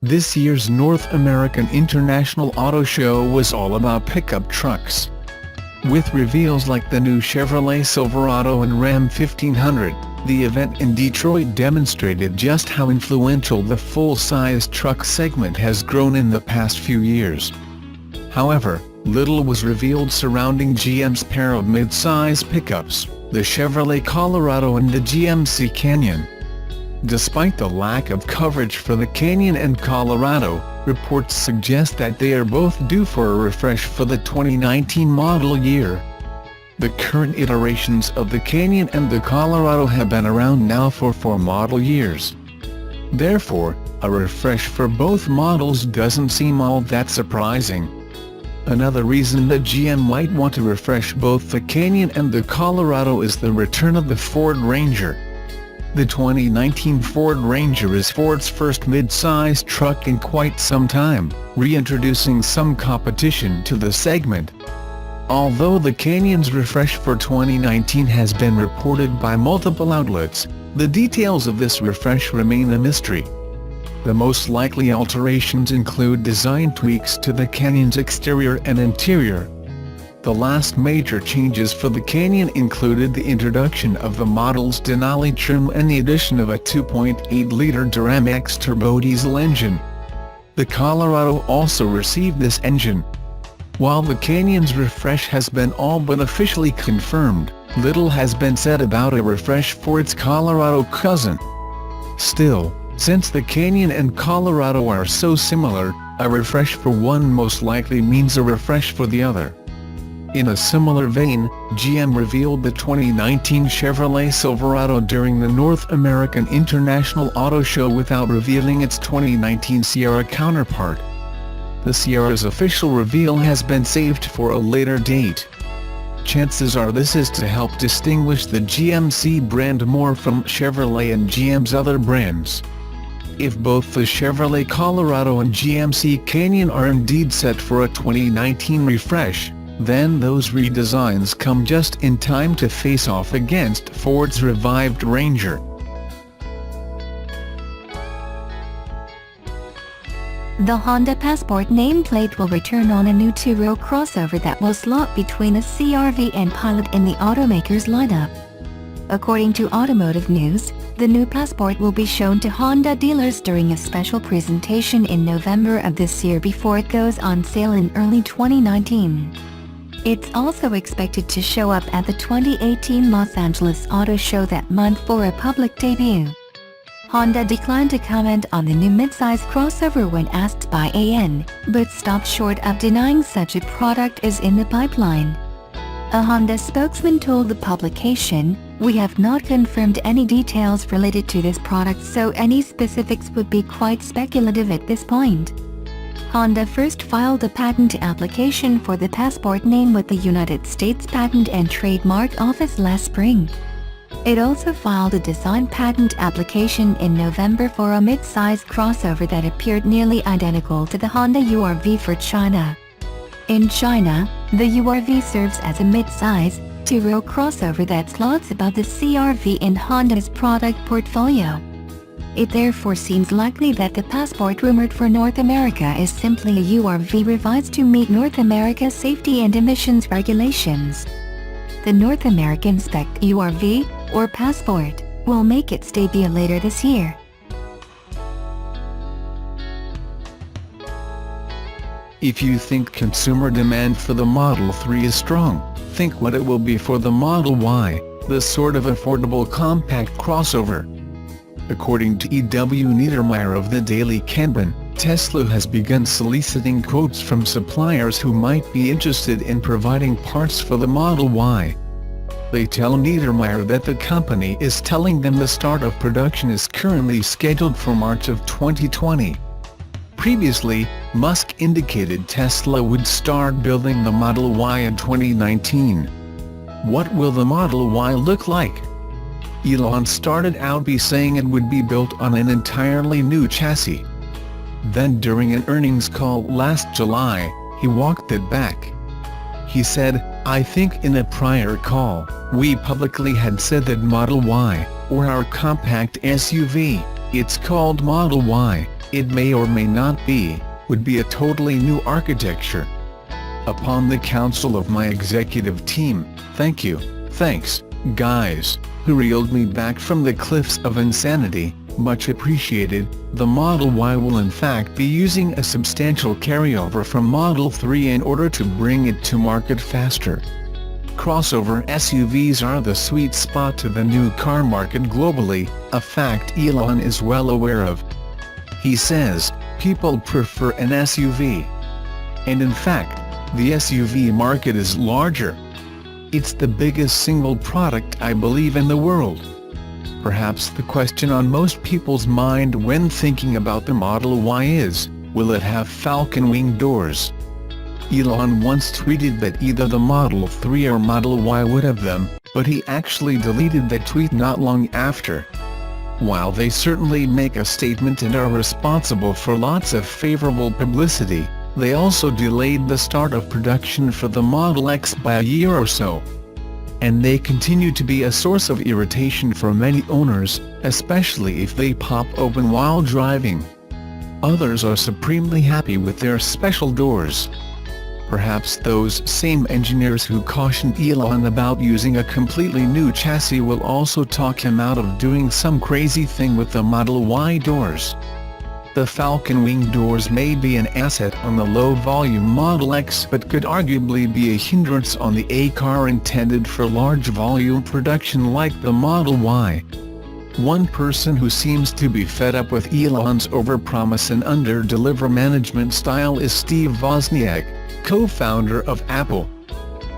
This year's North American International Auto Show was all about pickup trucks. With reveals like the new Chevrolet Silverado and Ram 1500, the event in Detroit demonstrated just how influential the full-size truck segment has grown in the past few years. However, little was revealed surrounding GM's pair of mid-size pickups, the Chevrolet Colorado and the GMC Canyon. Despite the lack of coverage for the Canyon and Colorado, reports suggest that they are both due for a refresh for the 2019 model year. The current iterations of the Canyon and the Colorado have been around now for 4 model years. Therefore, a refresh for both models doesn't seem all that surprising. Another reason that GM might want to refresh both the Canyon and the Colorado is the return of the Ford Ranger. The 2019 Ford Ranger is Ford's first mid-size truck in quite some time, reintroducing some competition to the segment. Although the Canyon's refresh for 2019 has been reported by multiple outlets, the details of this refresh remain a mystery. The most likely alterations include design tweaks to the Canyon's exterior and interior. The last major changes for the Canyon included the introduction of the model's Denali trim and the addition of a 2.8-liter Duramax turbo diesel engine. The Colorado also received this engine. While the Canyon's refresh has been all but officially confirmed, little has been said about a refresh for its Colorado cousin. Still, since the Canyon and Colorado are so similar, a refresh for one most likely means a refresh for the other. In a similar vein, GM revealed the 2019 Chevrolet Silverado during the North American International Auto Show without revealing its 2019 Sierra counterpart. The Sierra's official reveal has been saved for a later date. Chances are this is to help distinguish the GMC brand more from Chevrolet and GM's other brands. If both the Chevrolet Colorado and GMC Canyon are indeed set for a 2019 refresh, then those redesigns come just in time to face off against Ford's revived Ranger. The Honda Passport nameplate will return on a new two-row crossover that will slot between a CR-V and Pilot in the automaker's lineup. According to Automotive News, the new Passport will be shown to Honda dealers during a special presentation in November of this year before it goes on sale in early 2019. It's also expected to show up at the 2018 Los Angeles Auto Show that month for a public debut. Honda declined to comment on the new midsize crossover when asked by AN, but stopped short of denying such a product is in the pipeline. A Honda spokesman told the publication, "We have not confirmed any details related to this product, so any specifics would be quite speculative at this point." Honda first filed a patent application for the Passport name with the United States Patent and Trademark Office last spring. It also filed a design patent application in November for a mid-size crossover that appeared nearly identical to the Honda UR-V for China. In China, the UR-V serves as a mid-size, two-row crossover that slots above the CR-V in Honda's product portfolio. It therefore seems likely that the Passport rumored for North America is simply a UR-V revised to meet North America's safety and emissions regulations. The North American spec UR-V, or Passport, will make its debut later this year. If you think consumer demand for the Model 3 is strong, think what it will be for the Model Y, the sort of affordable compact crossover. According to E.W. Niedermeyer of the Daily Kanban, Tesla has begun soliciting quotes from suppliers who might be interested in providing parts for the Model Y. They tell Niedermeyer that the company is telling them the start of production is currently scheduled for March of 2020. Previously, Musk indicated Tesla would start building the Model Y in 2019. What will the Model Y look like? Elon started out by saying it would be built on an entirely new chassis. Then during an earnings call last July, he walked it back. He said, "I think in a prior call, we publicly had said that Model Y, or our compact SUV, it's called Model Y, It may or may not be, would be a totally new architecture. Upon the counsel of my executive team, thanks, guys, who reeled me back from the cliffs of insanity, much appreciated. The Model Y will in fact be using a substantial carryover from Model 3 in order to bring it to market faster. Crossover SUVs are the sweet spot to the new car market globally, a fact Elon is well aware of. He says, people prefer an SUV. And in fact, the SUV market is larger. It's the biggest single product I believe in the world. Perhaps the question on most people's mind when thinking about the Model Y is, will it have falcon wing doors? Elon once tweeted that either the Model 3 or Model Y would have them, but he actually deleted that tweet not long after. While they certainly make a statement and are responsible for lots of favorable publicity, they also delayed the start of production for the Model X by a year or so. And they continue to be a source of irritation for many owners, especially if they pop open while driving. Others are supremely happy with their special doors. Perhaps those same engineers who cautioned Elon about using a completely new chassis will also talk him out of doing some crazy thing with the Model Y doors. The falcon wing doors may be an asset on the low-volume Model X but could arguably be a hindrance on the A car intended for large-volume production like the Model Y. One person who seems to be fed up with Elon's overpromise and under-deliver management style is Steve Wozniak, co-founder of Apple.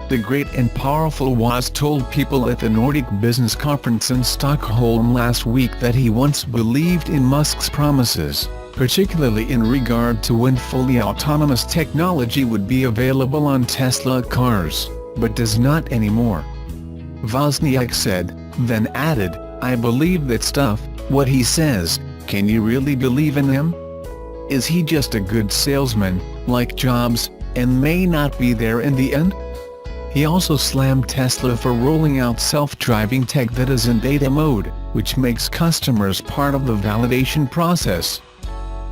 The great and powerful Woz told people at the Nordic Business Conference in Stockholm last week that he once believed in Musk's promises, particularly in regard to when fully autonomous technology would be available on Tesla cars, but does not anymore. Wozniak said, then added, I believe that stuff, what he says. Can you really believe in him? Is he just a good salesman, like Jobs, and may not be there in the end? He also slammed Tesla for rolling out self-driving tech that is in beta mode, which makes customers part of the validation process.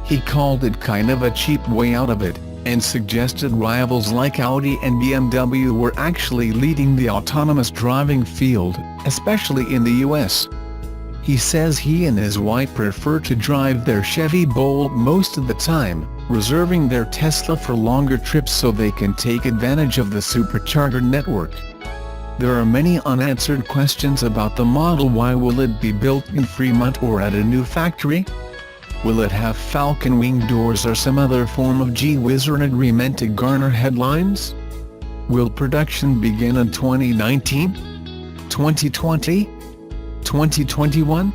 He called it kind of a cheap way out of it, and suggested rivals like Audi and BMW were actually leading the autonomous driving field, especially in the US. He says he and his wife prefer to drive their Chevy Bolt most of the time, reserving their Tesla for longer trips so they can take advantage of the supercharger network. There are many unanswered questions about the Model Y. Will it be built in Fremont or at a new factory? Will it have falcon wing doors or some other form of gee-whiz-ry meant to garner headlines? Will production begin in 2019? 2020? 2021?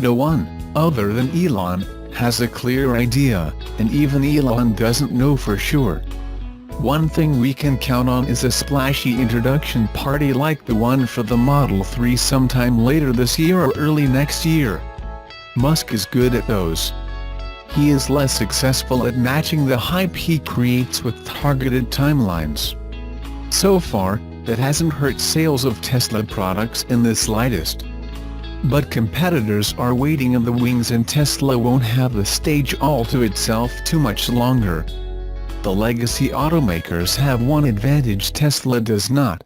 No one, other than Elon, has a clear idea, and even Elon doesn't know for sure. One thing we can count on is a splashy introduction party like the one for the Model 3 sometime later this year or early next year. Musk is good at those. He is less successful at matching the hype he creates with targeted timelines. So far, that hasn't hurt sales of Tesla products in the slightest. But competitors are waiting in the wings and Tesla won't have the stage all to itself too much longer. The legacy automakers have one advantage Tesla does not.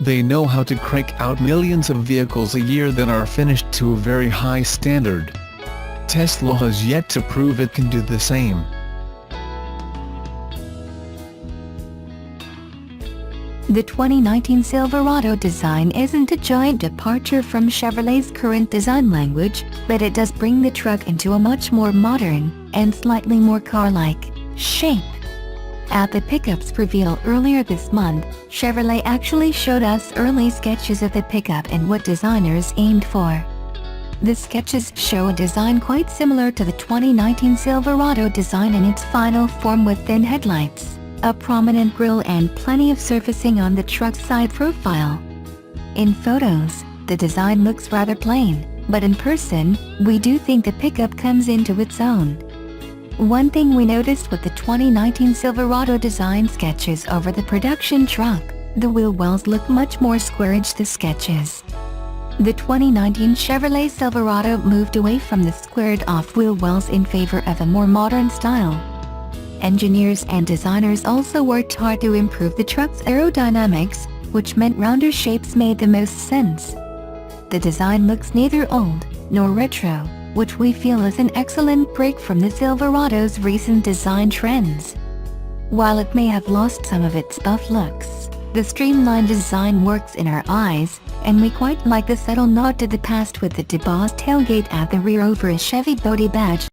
They know how to crank out millions of vehicles a year that are finished to a very high standard. Tesla has yet to prove it can do the same. The 2019 Silverado Design isn't a giant departure from Chevrolet's current design language, but it does bring the truck into a much more modern, and slightly more car-like, shape. At the pickups reveal earlier this month, Chevrolet actually showed us early sketches of the pickup and what designers aimed for. The sketches show a design quite similar to the 2019 Silverado Design in its final form with thin headlights, a prominent grille and plenty of surfacing on the truck's side profile. In photos, the design looks rather plain, but in person, we do think the pickup comes into its own. One thing we noticed with the 2019 Silverado Design sketches over the production truck, the wheel wells look much more squarish. The sketches The 2019 Chevrolet Silverado moved away from the squared-off wheel wells in favor of a more modern style. Engineers and designers also worked hard to improve the truck's aerodynamics, which meant rounder shapes made the most sense. The design looks neither old nor retro, which we feel is an excellent break from the Silverado's recent design trends. While it may have lost some of its buff looks, the streamlined design works in our eyes, and we quite like the subtle nod to the past with the debossed tailgate at the rear over a Chevy body badge.